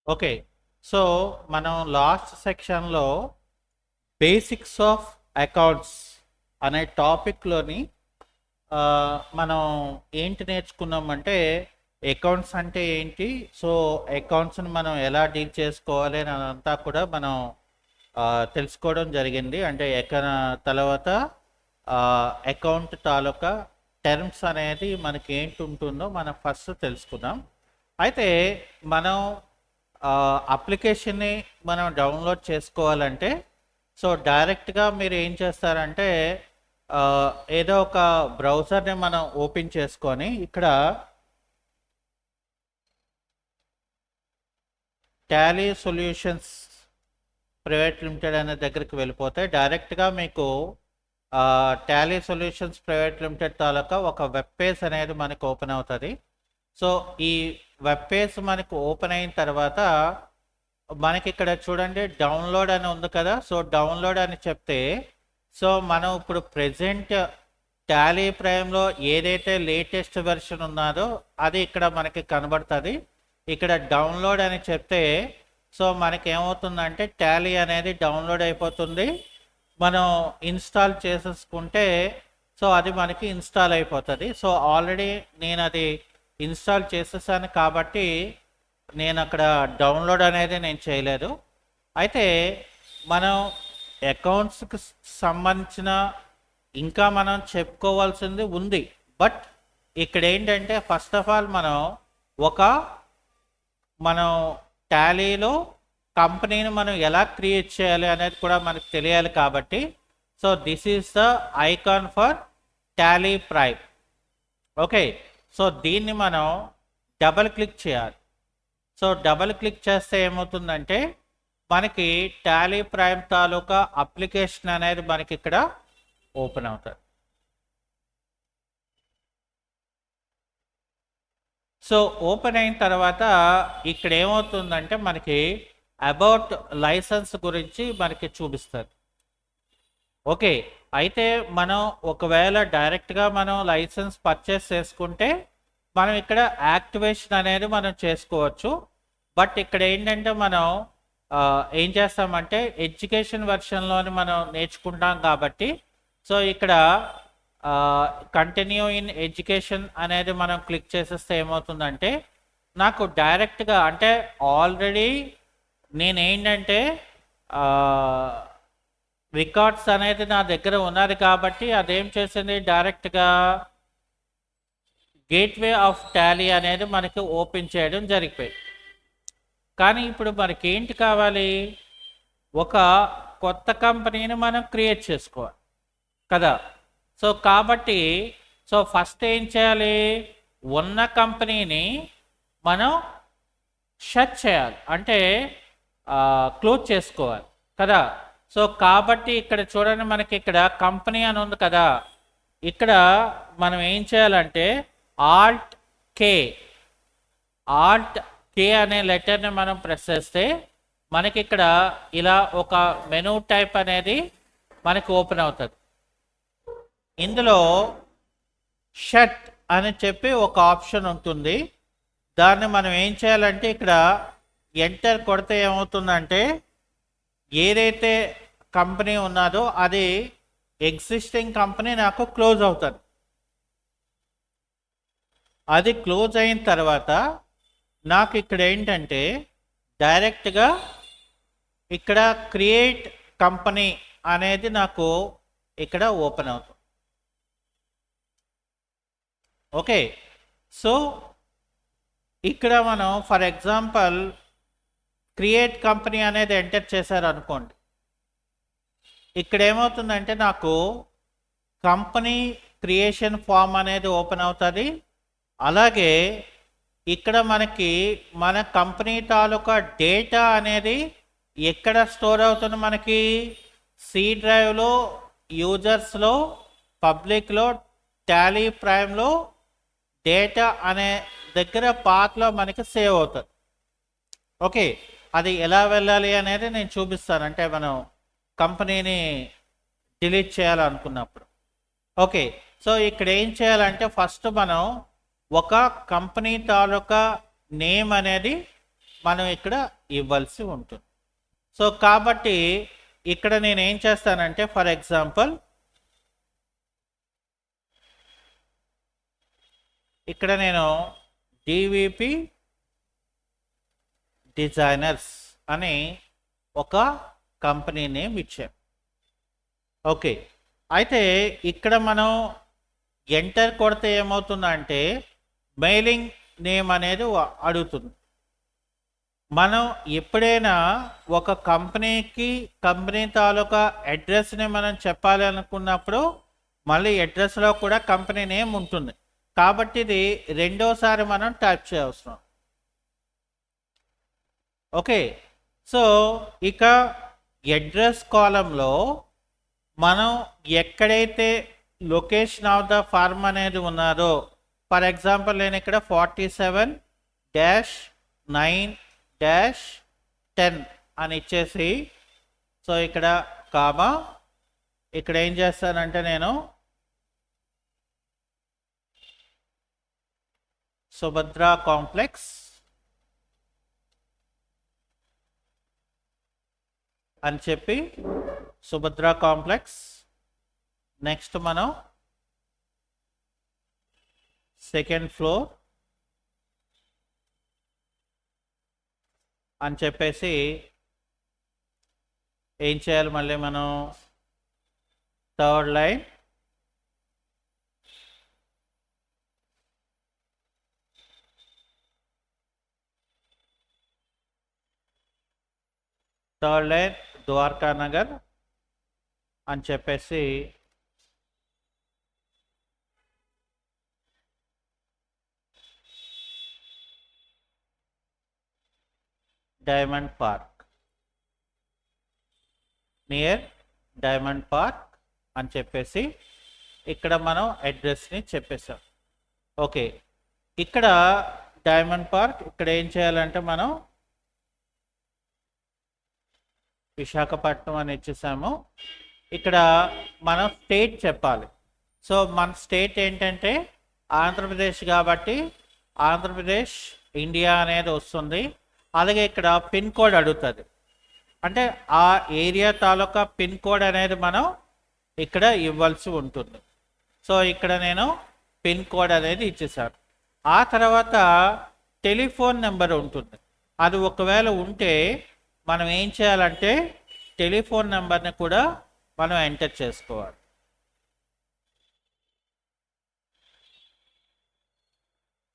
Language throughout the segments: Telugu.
ఓకే. సో, మనం లాస్ట్ సెక్షన్‌లో బేసిక్స్ ఆఫ్ అకౌంట్స్ అనే టాపిక్‌లోని మనం ఏంటి నేర్చుకున్నామంటే, అకౌంట్స్ అంటే ఏంటి? సో, అకౌంట్స్‌ని మనం ఎలా డీల్ చేసుకోవాలి అని అదంతా కూడా మనం తెలుసుకోవడం జరిగింది. అంటే తర్వాత అకౌంట్ తాలూకా టర్మ్స్ అనేది మనకి ఏంటి ఉంటుందో మనం ఫస్ట్ తెలుసుకుందాం. అయితే మనం అప్లికేషన్ని మనం డౌన్లోడ్ చేసుకోవాలంటే సో డైరెక్ట్గా మీరు ఏం చేస్తారంటే ఆ, ఏదో ఒక బ్రౌజర్ని మనం ఓపెన్ చేసుకొని ఇక్కడ టాలీ సొల్యూషన్స్ ప్రైవేట్ లిమిటెడ్ అనే దగ్గరికి వెళ్ళిపోతే డైరెక్ట్గా మీకు టాలీ సొల్యూషన్స్ ప్రైవేట్ లిమిటెడ్ తాలూకా ఒక వెబ్ పేజ్ అనేది మనకు ఓపెన్ అవుతుంది. సో ఈ వెబ్ పేజ్ మనకు ఓపెన్ అయిన తర్వాత మనకి ఇక్కడ చూడండి డౌన్లోడ్ అని ఉంది కదా. సో డౌన్లోడ్ అని చెప్తే సో మనం ఇప్పుడు ప్రెజెంట్ టాలీ ప్రైమ్లో ఏదైతే లేటెస్ట్ వెర్షన్ ఉన్నదో అది ఇక్కడ మనకి కనబడుతుంది. ఇక్కడ డౌన్లోడ్ అని చెప్తే సో మనకి ఏమవుతుందంటే టాలీ అనేది డౌన్లోడ్ అయిపోతుంది. మనం ఇన్స్టాల్ చేసేసుకుంటే సో అది మనకి ఇన్స్టాల్ అయిపోతుంది. సో ఆల్రెడీ నేను అది ఇన్స్టాల్ చేసేసాను కాబట్టి నేను అక్కడ డౌన్లోడ్ అనేది నేను చేయలేదు. అయితే మనం అకౌంట్స్కి సంబంధించిన ఇంకా మనం చెప్పుకోవాల్సింది ఉంది. బట్ ఇక్కడ ఏంటంటే ఫస్ట్ ఆఫ్ ఆల్ మనం టాలీలో కంపెనీని మనం ఎలా క్రియేట్ చేయాలి అనేది కూడా మనకు తెలియాలి కాబట్టి so this is the icon for Tally prime. Okay. So దీన్ని మనం డబల్ క్లిక్ చేయాలి. సో డబల్ క్లిక్ చేస్తే ఏమవుతుందంటే మనకి టాలీ ప్రైమ్ తాలూకా అప్లికేషన్ అనేది మనకి ఇక్కడ ఓపెన్ అవుతుంది. సో ఓపెన్ అయిన తర్వాత ఇక్కడ ఏమవుతుందంటే మనకి అబౌట్ లైసెన్స్ గురించి మనకి చూపిస్తుంది. ఓకే. అయితే మనం ఒకవేళ డైరెక్ట్గా మనం లైసెన్స్ పర్చేస్ చేసుకుంటే మనం ఇక్కడ యాక్టివేషన్ అనేది మనం చేసుకోవచ్చు. బట్ ఇక్కడ ఏంటంటే మనం ఏం చేస్తామంటే ఎడ్యుకేషన్ వెర్షన్లోని మనం నేర్చుకుంటాం కాబట్టి సో ఇక్కడ కంటిన్యూ ఇన్ ఎడ్యుకేషన్ అనేది మనం క్లిక్ చేసేస్తే ఏమవుతుందంటే నాకు డైరెక్ట్గా అంటే ఆల్రెడీ నేనేంటంటే రికార్డ్స్ అనేది నా దగ్గర ఉన్నది కాబట్టి అదేం చేసింది డైరెక్ట్గా గేట్వే ఆఫ్ టాలీ అనేది మనకి ఓపెన్ చేయడం జరిగిపోయింది. కానీ ఇప్పుడు మనకి ఏంటి కావాలి? ఒక కొత్త కంపెనీని మనం క్రియేట్ చేసుకోవాలి కదా. సో కాబట్టి సో ఫస్ట్ ఏం చేయాలి? ఉన్న కంపెనీని మనం షట్ చేయాలి, అంటే క్లోజ్ చేసుకోవాలి కదా. సో కాబట్టి ఇక్కడ చూడండి మనకి ఇక్కడ కంపెనీ అని ఉంది కదా. ఇక్కడ మనం ఏం చేయాలంటే ఆల్ట్ కే అనే లెటర్ని మనం ప్రెస్ చేస్తే మనకి ఇక్కడ ఇలా ఒక మెనూ టైప్ అనేది మనకి ఓపెన్ అవుతుంది. ఇందులో షట్ అని చెప్పి ఒక ఆప్షన్ ఉంటుంది. దాన్ని మనం ఏం చేయాలంటే ఇక్కడ ఎంటర్ కొడితే ఏమవుతుందంటే ఏదైతే కంపెనీ ఉన్నదో అది ఎగ్జిస్టింగ్ కంపెనీ నాకు క్లోజ్ అవుతుంది. అది క్లోజ్ అయిన తర్వాత నాకు ఇక్కడ ఏంటంటే డైరెక్ట్గా ఇక్కడ క్రియేట్ కంపెనీ అనేది నాకు ఇక్కడ ఓపెన్ అవుతుంది. ఓకే. సో ఇక్కడ మనం ఫర్ ఎగ్జాంపుల్ క్రియేట్ కంపెనీ అనేది ఎంటర్ చేశారు అనుకోండి. ఇక్కడ ఏమవుతుందంటే నాకు కంపెనీ క్రియేషన్ ఫామ్ అనేది ఓపెన్ అవుతుంది. అలాగే ఇక్కడ మనకి మన కంపెనీ తాలూకా డేటా అనేది ఎక్కడ స్టోర్ అవుతుంది? మనకి సి డ్రైవ్లో, యూజర్స్లో, పబ్లిక్లో, టాలీ ప్రైమ్లో డేటా అనే దగ్గర పాత్లో మనకి సేవ్ అవుతుంది. ఓకే. అది ఎలా వెళ్ళాలి అనేది నేను చూపిస్తాను, అంటే మనం కంపెనీని డిలీట్ చేయాలనుకున్నప్పుడు. ఓకే. సో ఇక్కడ ఏం చేయాలంటే ఫస్ట్ మనం ఒక కంపెనీ తాలూకా నేమ్ అనేది మనం ఇక్కడ ఇవ్వాల్సి ఉంటుంది. సో కాబట్టి ఇక్కడ నేను ఏం చేస్తానంటే ఫర్ ఎగ్జాంపుల్ ఇక్కడ నేను డివిపి డిజైనర్స్ అని ఒక కంపెనీ నేమ్ ఇచ్చాం. ఓకే, అయితే ఇక్కడ మనం ఎంటర్ కొడితే ఏమవుతుందంటే మెయిలింగ్ నేమ్ అనేది అడుగుతుంది. మనం ఎప్పుడైనా ఒక కంపెనీ తాలూకా అడ్రస్ని మనం చెప్పాలి అనుకున్నప్పుడు మళ్ళీ అడ్రస్లో కూడా కంపెనీ నేమ్ ఉంటుంది. కాబట్టి ఇది రెండోసారి మనం టైప్ చేయవసరం. ఓకే, సో ఇక అడ్రస్ కాలంలో మనం ఎక్కడైతే లొకేషన్ ఆఫ్ ద ఫార్మ్ అనేది ఉన్నదో, ఫర్ ఎగ్జాంపుల్ నేను ఇక్కడ 47-9-10 అని ఇచ్చేసి, సో ఇక్కడ కామా ఇక్కడ ఏం చేస్తానంటే నేను సుభద్రా కాంప్లెక్స్ అని చెప్పి సుభద్రా కాంప్లెక్స్, నెక్స్ట్ మనం సెకండ్ ఫ్లోర్ అని చెప్పేసి ఏం చేయాలి, మళ్ళీ మనం థర్డ్ లైన్ ద్వారకా నగర్ అని చెప్పేసి diamond park, near diamond park అని చెప్పేసి ఇక్కడ మనం అడ్రస్ని చెప్పేసాం. ఓకే, ఇక్కడ డైమండ్ పార్క్ ఇక్కడ ఏం చేయాలంటే మనం విశాఖపట్నం అని ఇచ్చేసాము. ఇక్కడ మనం స్టేట్ చెప్పాలి. సో మన స్టేట్ ఏంటంటే ఆంధ్రప్రదేశ్ కాబట్టి ఆంధ్రప్రదేశ్ ఇండియా అనేది వస్తుంది. అలాగే ఇక్కడ పిన్ కోడ్ అడుగుతుంది, అంటే ఆ ఏరియా తాలూకా పిన్ కోడ్ అనేది మనం ఇక్కడ ఇవ్వాల్సి ఉంటుంది. సో ఇక్కడ నేను పిన్ కోడ్ అనేది ఇచ్చేసాను. ఆ తర్వాత టెలిఫోన్ నెంబర్ ఉంటుంది. అది ఒకవేళ ఉంటే మనం ఏం చేయాలంటే టెలిఫోన్ నెంబర్ని కూడా మనం ఎంటర్ చేసుకోవాలి.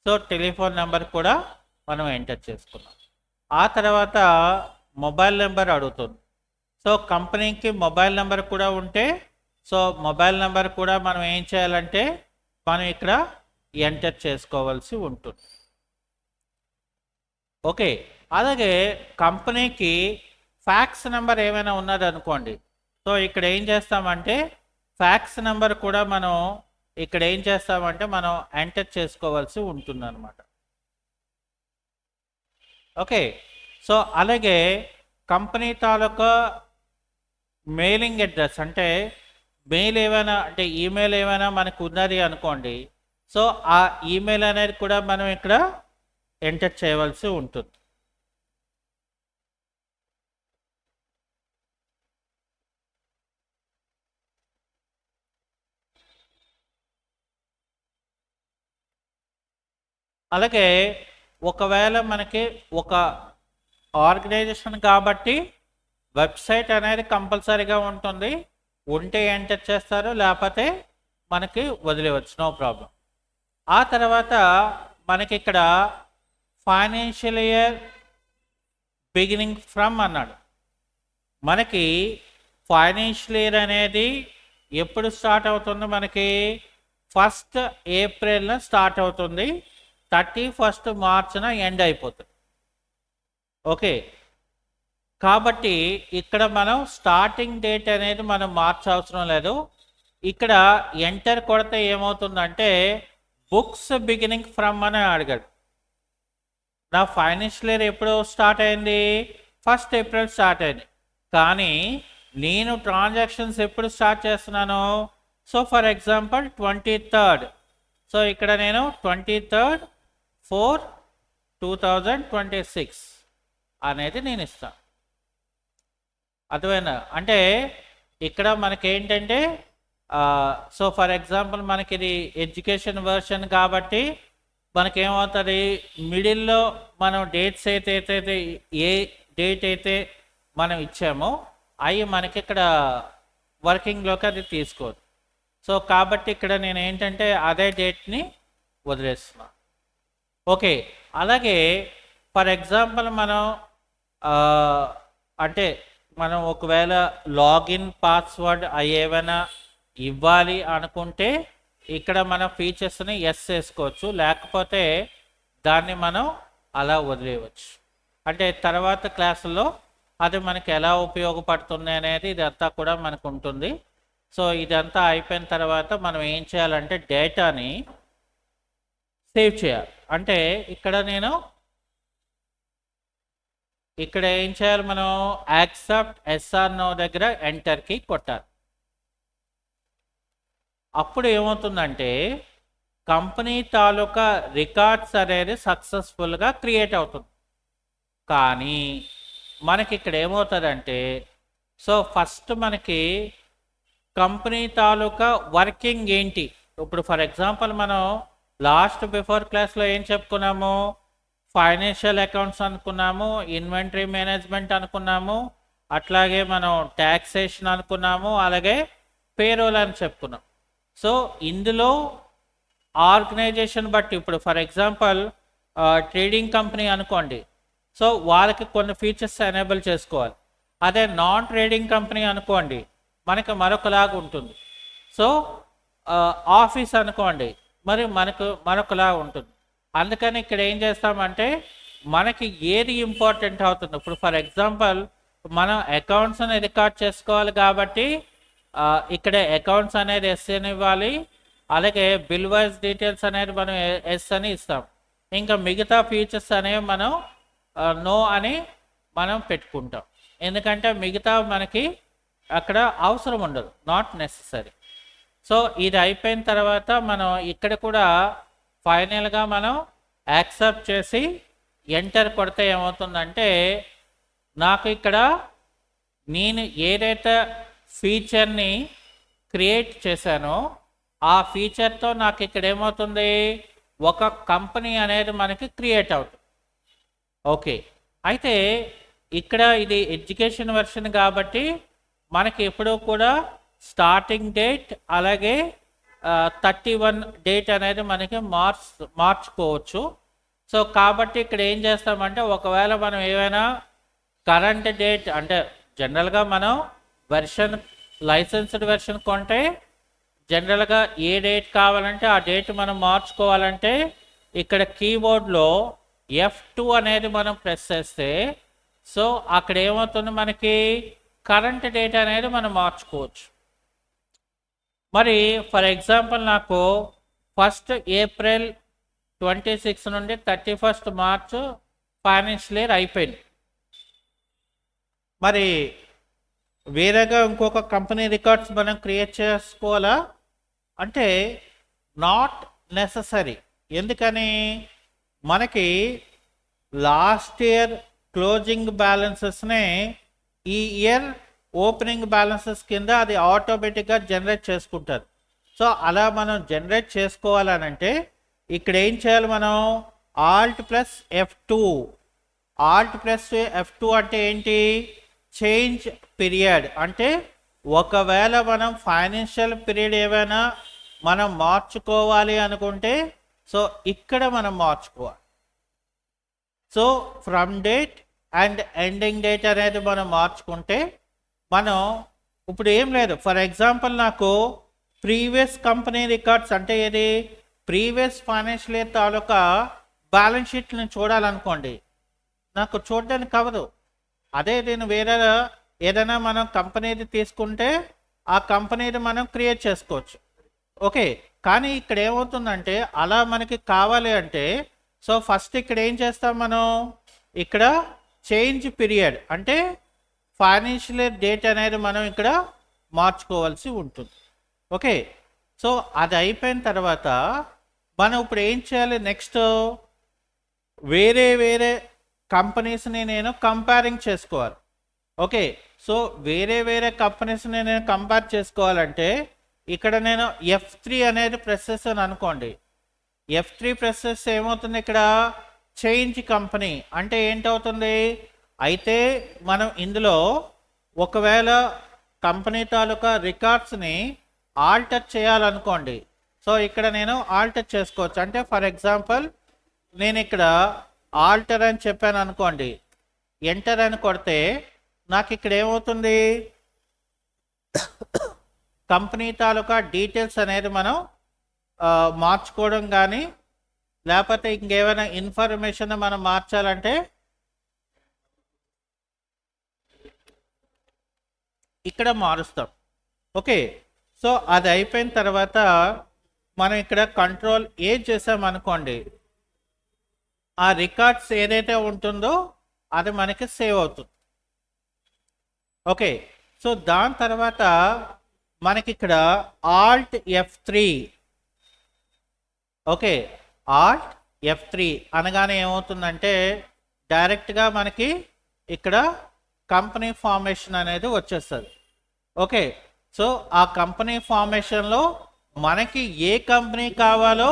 సో టెలిఫోన్ నెంబర్ కూడా మనం ఎంటర్ చేసుకున్నాం. ఆ తర్వాత మొబైల్ నెంబర్ అడుగుతుంది. సో కంపెనీకి మొబైల్ నెంబర్ కూడా ఉంటే సో మొబైల్ నెంబర్ కూడా మనం ఏం చేయాలంటే మనం ఇక్కడ ఎంటర్ చేసుకోవాల్సి ఉంటుంది. ఓకే, అలాగే కంపెనీకి ఫ్యాక్స్ నెంబర్ ఏమైనా ఉన్నది అనుకోండి. సో ఇక్కడ ఏం చేస్తామంటే ఫ్యాక్స్ నెంబర్ కూడా మనం ఇక్కడ ఏం చేస్తామంటే మనం ఎంటర్ చేసుకోవాల్సి ఉంటుంది అన్నమాట. ఓకే, సో అలాగే కంపెనీ తాలూకా మెయిలింగ్ అడ్రస్ అంటే మెయిల్ ఏమైనా అంటే ఈమెయిల్ ఏమైనా మనకు ఉన్నది అనుకోండి. సో ఆ ఈమెయిల్ అనేది కూడా మనం ఇక్కడ ఎంటర్ చేయవలసి ఉంటుంది. అలాగే ఒకవేళ మనకి ఒక ఆర్గనైజేషన్ కాబట్టి వెబ్సైట్ అనేది కంపల్సరీగా ఉంటుంది. ఉంటే ఎంటర్ చేస్తారు, లేకపోతే మనకి వదిలేవచ్చు, నో ప్రాబ్లం. ఆ తర్వాత మనకి ఇక్కడ ఫైనాన్షియల్ ఇయర్ బిగినింగ్ ఫ్రమ్ అన్నాడు. మనకి ఫైనాన్షియల్ ఇయర్ అనేది ఎప్పుడు స్టార్ట్ అవుతుంది, మనకి 1st ఏప్రిల్న స్టార్ట్ అవుతుంది, 31st మార్చ్న ఎండ్ అయిపోతుంది. ఓకే, కాబట్టి ఇక్కడ మనం స్టార్టింగ్ డేట్ అనేది మనం మార్చవసరం లేదు. ఇక్కడ ఎంటర్ కొడితే ఏమవుతుందంటే బుక్స్ బిగినింగ్ ఫ్రమ్ అని అడిగాడు. నా ఫైనాన్షియల్ ఇయర్ ఎప్పుడు స్టార్ట్ అయింది, 1st ఏప్రిల్ స్టార్ట్ అయింది. కానీ నేను ట్రాన్సాక్షన్స్ ఎప్పుడు స్టార్ట్ చేస్తున్నాను, so for example 23rd. So ఇక్కడ నేను 23rd 4/2026 అనేది నేను ఇస్తాను. అర్థమైనా? అంటే ఇక్కడ మనకేంటంటే సో ఫర్ ఎగ్జాంపుల్ మనకి ఇది ఎడ్యుకేషన్ వర్షన్ కాబట్టి మనకేమవుతుంది, మిడిల్లో మనం డేట్స్ అయితే ఏ డేట్ అయితే మనం ఇచ్చామో అవి మనకి ఇక్కడ వర్కింగ్లోకి అది తీసుకోదు. సో కాబట్టి ఇక్కడ నేను ఏంటంటే అదే డేట్ని వదిలేస్తున్నాను. ఓకే, అలాగే ఫర్ ఎగ్జాంపుల్ మనం అంటే మనం ఒకవేళ లాగిన్ పాస్వర్డ్ ఏమైనా ఇవ్వాలి అనుకుంటే ఇక్కడ మన ఫీచర్స్ని ఎస్ వేసుకోవచ్చు, లేకపోతే దాన్ని మనం అలా వదిలేయవచ్చు. అంటే తర్వాత క్లాసుల్లో అది మనకి ఎలా ఉపయోగపడుతుంది అనేది ఇదంతా కూడా మనకు ఉంటుంది. సో ఇదంతా అయిపోయిన తర్వాత మనం ఏం చేయాలంటే డేటాని సేవ్ చేయాలి. అంటే ఇక్కడ ఏం చేయాలి, మనం యాక్సెప్ట్ ఎస్ఆర్నో దగ్గర ఎంటర్కి కొట్టాలి. అప్పుడు ఏమవుతుందంటే కంపెనీ తాలూకా రికార్డ్స్ అనేది సక్సెస్ఫుల్గా క్రియేట్ అవుతుంది. కానీ మనకి ఇక్కడ ఏమవుతుందంటే సో ఫస్ట్ మనకి కంపెనీ తాలూకా వర్కింగ్ ఏంటి, ఇప్పుడు ఫర్ ఎగ్జాంపుల్ మనం లాస్ట్ బిఫోర్ క్లాస్లో ఏం చెప్పుకున్నాము, ఫైనాన్షియల్ అకౌంట్స్ అనుకున్నాము, ఇన్వెంటరీ మేనేజ్మెంట్ అనుకున్నాము, అట్లాగే మనం ట్యాక్సేషన్ అనుకున్నాము, అలాగే పేరోల్ అని చెప్పుకున్నాం. సో ఇందులో ఆర్గనైజేషన్ బట్టి ఇప్పుడు ఫర్ ఎగ్జాంపుల్ ట్రేడింగ్ కంపెనీ అనుకోండి, సో వాళ్ళకి కొన్ని ఫీచర్స్ ఎనేబుల్ చేసుకోవాలి. అదే నాన్ ట్రేడింగ్ కంపెనీ అనుకోండి మనకి మరొకలాగా ఉంటుంది. సో ఆఫీస్ అనుకోండి మరి మనకు మరొకలాగా ఉంటుంది. అందుకని ఇక్కడ ఏం చేస్తామంటే మనకి ఏది ఇంపార్టెంట్ అవుతుంది, ఇప్పుడు ఫర్ ఎగ్జాంపుల్ మనం అకౌంట్స్ని రికార్డ్ చేసుకోవాలి కాబట్టి ఇక్కడ అకౌంట్స్ అనేది ఎస్ అని ఇవ్వాలి, అలాగే బిల్ వైజ్ డీటెయిల్స్ అనేది మనం ఎస్ అని ఇస్తాం. ఇంకా మిగతా ఫీచర్స్ అనేవి మనం నో అని మనం పెట్టుకుంటాం, ఎందుకంటే మిగతా మనకి అక్కడ అవసరం ఉండదు, నాట్ నెససరీ. సో ఇది అయిపోయిన తర్వాత మనం ఇక్కడ కూడా ఫైనల్గా మనం యాక్సెప్ట్ చేసి ఎంటర్ కొడితే ఏమవుతుందంటే నాకు ఇక్కడ నేను ఏదైతే ఫీచర్ని క్రియేట్ చేశానో ఆ ఫీచర్తో నాకు ఇక్కడ ఏమవుతుంది, ఒక కంపెనీ అనేది మనకి క్రియేట్ అవుతుంది. ఓకే, అయితే ఇక్కడ ఇది ఎడ్యుకేషన్ వెర్షన్ కాబట్టి మనకి ఎప్పుడూ కూడా స్టార్టింగ్ డేట్ అలాగే 31 డేట్ అనేది మనకి మార్చుకోవచ్చు. సో కాబట్టి ఇక్కడ ఏం చేస్తామంటే ఒకవేళ మనం ఏమైనా కరెంట్ డేట్ అంటే జనరల్గా మనం వెర్షన్ లైసెన్స్డ్ వెర్షన్ కొంటే జనరల్గా ఏ డేట్ కావాలంటే ఆ డేట్ మనం మార్చుకోవాలంటే ఇక్కడ కీబోర్డ్లో F2 అనేది మనం ప్రెస్ చేస్తే సో అక్కడ ఏమవుతుంది మనకి కరెంట్ డేట్ అనేది మనం మార్చుకోవచ్చు. మరి ఫర్ ఎగ్జాంపుల్ నాకు 1st ఏప్రిల్ 26 నుండి 31st మార్చ్ ఫైనాన్షియల్ ఇయర్ అయిపోయింది. మరి వేరేగా ఇంకొక కంపెనీ రికార్డ్స్ మనం క్రియేట్ చేసుకోవాలా అంటే నాట్ నెససరీ. ఎందుకని మనకి లాస్ట్ ఇయర్ క్లోజింగ్ బ్యాలెన్సెస్నే ఈ ఇయర్ ఓపెనింగ్ బ్యాలెన్సెస్ కింద అది ఆటోమేటిక్గా జనరేట్ చేసుకుంటారు. సో అలా మనం జనరేట్ చేసుకోవాలనంటే ఇక్కడ ఏం చేయాలి, మనం Alt + F2. Alt + F2 అంటే ఏంటి, చేంజ్ పీరియడ్. అంటే ఒకవేళ మనం ఫైనాన్షియల్ పీరియడ్ ఏమైనా మనం మార్చుకోవాలి అనుకుంటే సో ఇక్కడ మనం మార్చుకోవాలి. So from date and ending date అనేది మనం మార్చుకుంటే మనం ఇప్పుడు ఏం లేదు, ఫర్ ఎగ్జాంపుల్ నాకు ప్రీవియస్ కంపెనీ రికార్డ్స్ అంటే ఏది ప్రీవియస్ ఫైనాన్షియల్ ఇయర్ తాలూకా బ్యాలెన్స్ షీట్ని చూడాలనుకోండి, నాకు చూడడానికి అవ్వదు. అదే నేను వేరే ఏదైనా మనం కంపెనీది తీసుకుంటే ఆ కంపెనీది మనం క్రియేట్ చేసుకోవచ్చు. ఓకే, కానీ ఇక్కడ ఏమవుతుందంటే అలా మనకి కావాలి అంటే సో ఫస్ట్ ఇక్కడ ఏం చేస్తాం, మనం ఇక్కడ చేంజ్ పీరియడ్ అంటే ఫైనాన్షియల్ ఇయర్ డేట్ అనేది మనం ఇక్కడ మార్చుకోవాల్సి ఉంటుంది. ఓకే, సో అది అయిపోయిన తర్వాత మనం ఇప్పుడు ఏం చేయాలి, నెక్స్ట్ వేరే కంపెనీస్ని నేను కంపేరింగ్ చేసుకోవాలి. ఓకే, సో వేరే వేరే కంపెనీస్ని నేను కంపేర్ చేసుకోవాలంటే ఇక్కడ నేను F3 అనేది ప్రెస్ చేస్తాను అనుకోండి. F3 ప్రెస్ చేస్తే ఏమవుతుంది, ఇక్కడ చేంజ్ కంపెనీ అంటే ఏంటవుతుంది, అయితే మనం ఇందులో ఒకవేళ కంపెనీ తాలూకా రికార్డ్స్ని ఆల్టర్ చేయాలనుకోండి. సో ఇక్కడ నేను ఆల్టర్ చేసుకోవచ్చు. అంటే ఫర్ ఎగ్జాంపుల్ నేను ఇక్కడ ఆల్టర్ అని చెప్పాను అనుకోండి, ఎంటర్ అని కొడితే నాకు ఇక్కడ ఏమవుతుంది, కంపెనీ తాలూకా డీటెయిల్స్ అనేది మనం మార్చుకోవడం కానీ లేకపోతే ఇంకేమైనా ఇన్ఫర్మేషన్ మనం మార్చాలంటే ఇక్కడ మారుస్తాం. ఓకే, సో అది అయిపోయిన తర్వాత మనం ఇక్కడ కంట్రోల్ ఏ చేసామనుకోండి, ఆ రికార్డ్స్ ఏదైతే ఉంటుందో అది మనకి సేవ్ అవుతుంది. ఓకే, సో దాని తర్వాత మనకి ఇక్కడ Alt F3. Okay, Alt F3 అనగానే ఏమవుతుందంటే డైరెక్ట్గా మనకి ఇక్కడ కంపెనీ ఫార్మేషన్ అనేది వచ్చేస్తుంది. ఓకే, సో ఆ కంపెనీ ఫార్మేషన్లో మనకి ఏ కంపెనీ కావాలో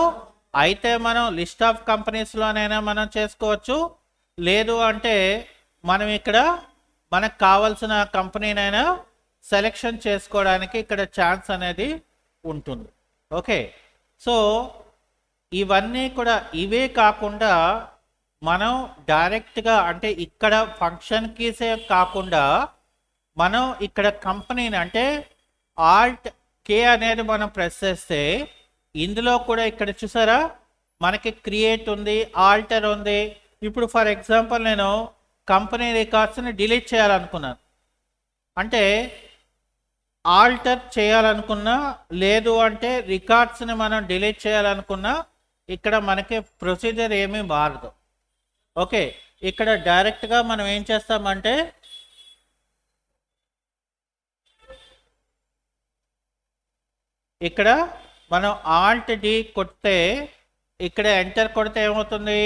అయితే మనం లిస్ట్ ఆఫ్ కంపెనీస్లోనైనా మనం చేసుకోవచ్చు, లేదు అంటే మనం ఇక్కడ మనకు కావాల్సిన కంపెనీనైనా సెలెక్షన్ చేసుకోవడానికి ఇక్కడ ఛాన్స్ అనేది ఉంటుంది. ఓకే, సో ఇవన్నీ కూడా ఇవే కాకుండా మనం డైరెక్ట్గా అంటే ఇక్కడ ఫంక్షన్ కీసే కాకుండా మనం ఇక్కడ కంపెనీని అంటే ఆల్ట్ K అనేది మనం ప్రెస్ చేస్తే ఇందులో కూడా ఇక్కడ చూసారా మనకి క్రియేట్ ఉంది, ఆల్టర్ ఉంది. ఇప్పుడు ఫర్ ఎగ్జాంపుల్ నేను కంపెనీ రికార్డ్స్ని డిలీట్ చేయాలనుకున్నాను, అంటే ఆల్టర్ చేయాలనుకున్నా లేదు అంటే రికార్డ్స్ని మనం డిలీట్ చేయాలనుకున్నా ఇక్కడ మనకి ప్రొసీజర్ ఏమీ మారదు. ఓకే, ఇక్కడ డైరెక్ట్గా మనం ఏం చేస్తామంటే ఇక్కడ మనం ఆల్ట్ D కొడితే ఇక్కడ ఎంటర్ కొడితే ఏమవుతుంది,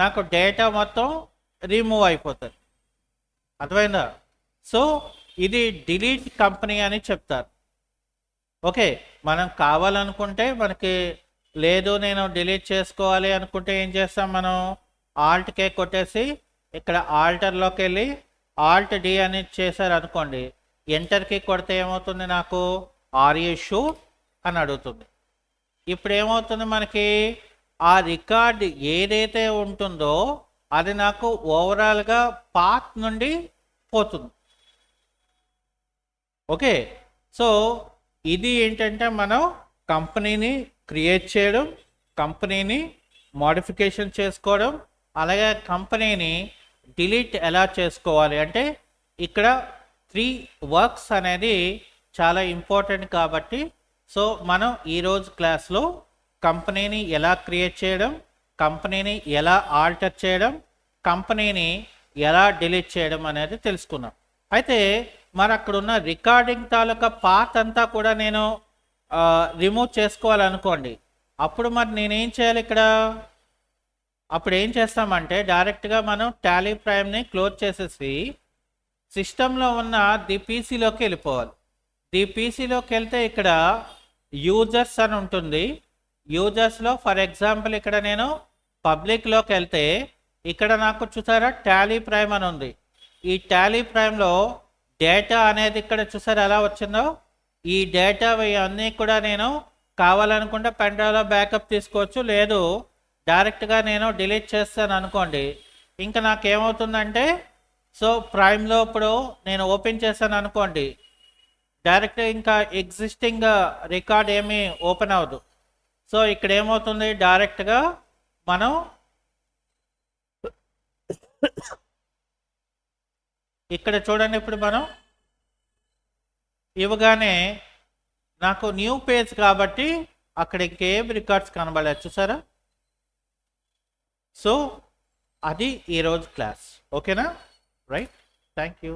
నాకు డేటా మొత్తం రిమూవ్ అయిపోతుంది. అర్థమైందా? సో ఇది డిలీట్ కంపెనీ అని చెప్తారు. ఓకే, మనం కావాలనుకుంటే మనకి లేదు నేను డిలీట్ చేసుకోవాలి అనుకుంటే ఏం చేస్తాం, మనం ఆల్ట్ K కొట్టేసి ఇక్కడ ఆల్టర్లోకి వెళ్ళి ఆల్ట్ D అని చేశారు అనుకోండి, ఎంటర్కి కొడితే ఏమవుతుంది, నాకు ఆర్ యూ షూర్ అని అడుగుతుంది. ఇప్పుడు ఏమవుతుంది, మనకి ఆ రికార్డ్ ఏదైతే ఉంటుందో అది నాకు ఓవరాల్గా పాత్ నుండి పోతుంది. ఓకే, సో ఇది ఏంటంటే మనం కంపెనీని క్రియేట్ చేయడం, కంపెనీని మోడిఫికేషన్ చేసుకోవడం, అలాగే కంపెనీని డిలీట్ ఎలా చేసుకోవాలి అంటే ఇక్కడ 3 వర్క్స్ అనేది చాలా ఇంపార్టెంట్. కాబట్టి సో మనం ఈరోజు క్లాస్లో కంపెనీని ఎలా క్రియేట్ చేయడం, కంపెనీని ఎలా ఆల్టర్ చేయడం, కంపెనీని ఎలా డిలీట్ చేయడం అనేది తెలుసుకున్నాం. అయితే మరి అక్కడ ఉన్న రికార్డింగ్ తాలూకా పాత్ అంతా కూడా నేను రిమూవ్ చేసుకోవాలనుకోండి, అప్పుడు మరి నేనేం చేయాలి, ఇక్కడ అప్పుడు ఏం చేస్తామంటే డైరెక్ట్గా మనం టాలీ ప్రైమ్ని క్లోజ్ చేసేసి సిస్టంలో ఉన్న ది పీసీలోకి వెళ్ళిపోవాలి. ది పీసీలోకి వెళ్తే ఇక్కడ యూజర్స్ అని ఉంటుంది. యూజర్స్లో ఫర్ ఎగ్జాంపుల్ ఇక్కడ నేను పబ్లిక్లోకి వెళ్తే ఇక్కడ నాకు చూసారా టాలీ ప్రైమ్ అని ఉంది. ఈ టాలీ ప్రైమ్లో డేటా అనేది ఇక్కడ చూసారా ఎలా వచ్చిందో, ఈ డేటా అన్నీ కూడా నేను కావాలనుకుంటే పెన్ డ్రైవ్లో బ్యాకప్ తీసుకోవచ్చు, లేదు డైరెక్ట్గా నేను డిలీట్ చేస్తాను అనుకోండి, ఇంకా నాకేమవుతుందంటే సో ప్రైమ్లో ఇప్పుడు నేను ఓపెన్ చేస్తాను అనుకోండి, డైరెక్ట్ ఇంకా ఎగ్జిస్టింగ్ రికార్డ్ ఏమీ ఓపెన్ అవ్వదు. సో ఇక్కడ ఏమవుతుంది, డైరెక్ట్గా మనం ఇక్కడ చూడండి, ఇప్పుడు మనం ఇవ్వగానే నాకు న్యూ పేజ్ కాబట్టి అక్కడ ఇంకేం రికార్డ్స్ కనబడలేదు చూసారా. సో అది ఈరోజు క్లాస్. ఓకేనా? Right, thank you.